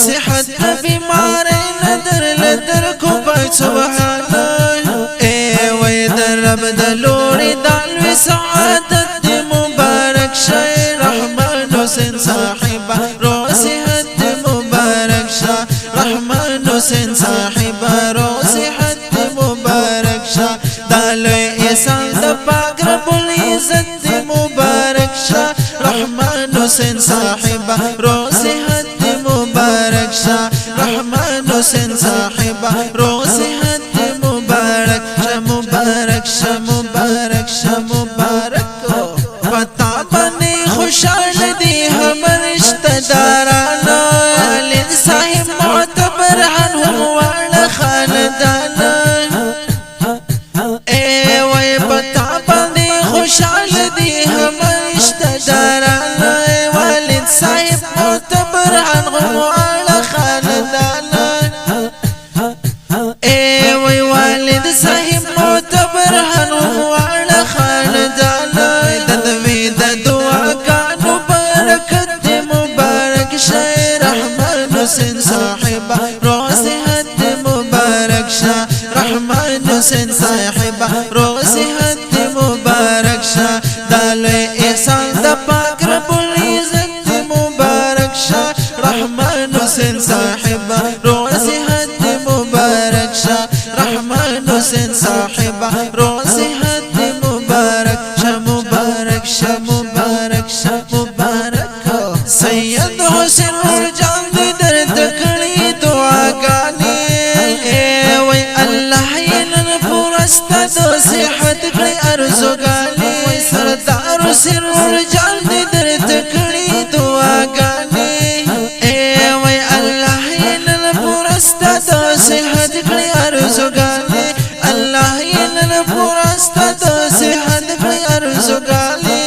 صحت بیماری ندر لدر کو پای سبحانه وی در رب دلوری دالوی سعادت دی مبارک شای رحمان حسین صاحبہ رو صحت دی مبارک شا رحمان حسین صاحبہ رو صحت دی مبارک شا دالوی احسان دا پاک رب العزت دی مبارک شا رحمان حسین صاحبہ رو صحت دی مبارک شا رحمان حسین صاحبہ رو صحت دی مبارک شا مبارک شا مبارک شا مبارک پتا بنی خوشحال دی ہم رشتہ دارانا والد صاحب معتبر عنہم والا خاندانا وی پتا بنی خوشحال دی ہم رشتہ دارانا والد صاحب معتبر عنہم والا خاندانا وی والد صاحب معتبر عنہم والا خاندانا ددوی دعا کانو برکت دی مبارک شای رحمان حسین صاحبہ رو صحت دی مبارک شا رحمان حسین صاحبہ رو صحت دی مبارک شا دالوی احسان دا پاک رب العزت دی مبارک شا رحمان حسین صاحبہ رو صحت دی مبارک شا رحمان حسین صاحبہ رو صحت دی مبارک شا مبارک شا مبارک شا مبارک سید حسین ورجان دی در تکڑی دعا گانی وی اللہ ینن پورستا دو صحت کڑی ارزو گانی سردار حسین ورجان دی در تکڑی دعا گانی وی اللہ ینن پورستا دو صحت کڑی ارزو گانی اللہ ینن پورستا دو صحت کڑی ارزو گانی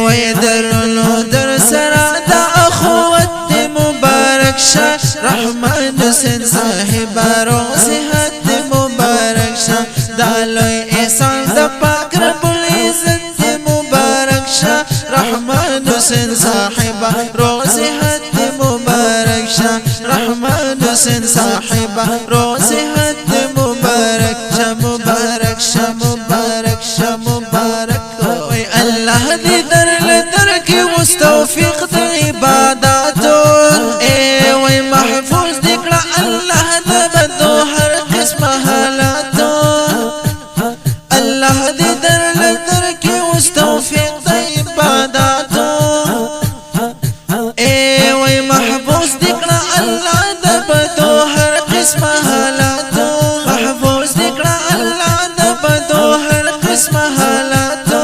وی درنو در سرا دا اخوت دی مبارک شا رحمان حسین صاحبہ رو صحت دی مبارک شا دالوی احسان دا پاک رب العزت دی مبارک شا رحمان حسین صاحبہ رو صحت دی مبارک شا رحمان حسین صاحبہ رو صحت دی مبارک شا مبارک شا مبارک شا مبارک وی اللہ دی در لدر کی مستوفق دی عباداتو وی محفوظ دکڑا اللہ دا بدو ہر قسم حالاتو اللہ دی در لدر کی مستوفق دی عباداتو وی محفوظ دکڑا اللہ دا بدو ہر قسم حالاتو محفوظ دکڑا اللہ دا بدو ہر قسم حالاتو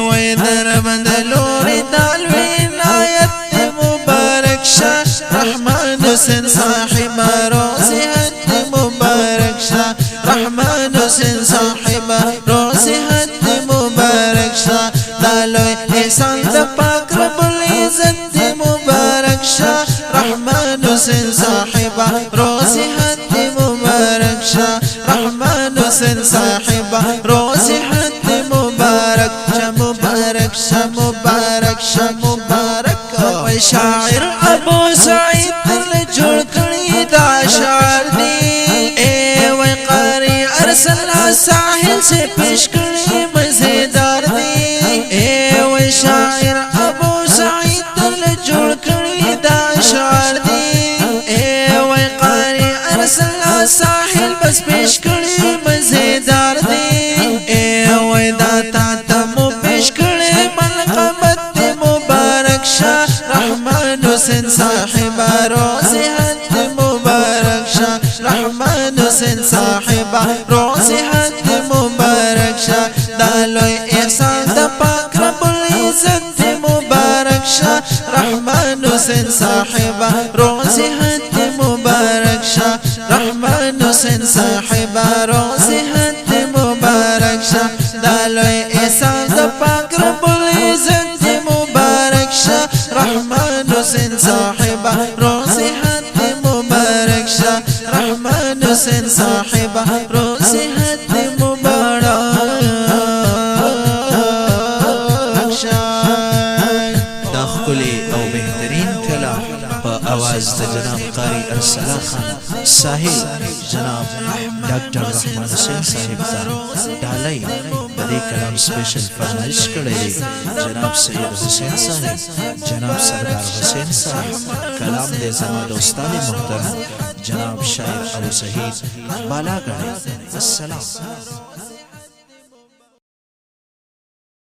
وی در بندلوری دالوی عنایت دی مبارک شا رحمان حسین صاحبہ رو صحت دی مبارک شا رحمان حسین صاحبہ رو صحت دی مبارک شا دالوی احسان دا پاک رب العزت دی مبارک شا رحمان حسین صاحبہ رو صحت دی مبارک شا رحمان حسین صاحبہ رو صحت دی مبارک شا مبارک شا مبارک شا مبارک وی شاعر ابو سعید دل جوڑ کری دا شعر دی وی قاری ارسل ساحل سے پیش کری مزیدار دی وی شاعر ابو سعید دل جوڑ کری دا شعر دی وی قاری ارسل ساحل بس پیش کری مزیدار دی وی داتا تمو پیش کری ملقبت دی مبارک شا رحمان حسین صاحبہ رو صحت دی مبارک شا رحمان حسین صاحبہ رو صحت دی مبارک شا دالوی احسان دا پاک رب العزت دی مبارک شا رحمان حسین صاحبہ رو صحت دی مبارک شا رحمان حسین صاحبہ رو صحت دی مبارک شا دالوی احسان دا پاک رب العزت دی مبارک شا رحمان حسین صاحبہ رو صحت دی مبارک شا رحمان حسین صاحبہ رو صحت دی مبارک شا دا خکلی او بہترین کلام پا آواز ارسلا خان صاحب جناب ڈاکٹر رحمان حسین صاحب تا ڈالی بدے کلام سپیشل فرمائش کردے جناب سید حسین صاحب جناب سردار حسین صاحب کلام دے زمان دوستان محترم جناب شاعر ابو سعید بالاگڑھ السلام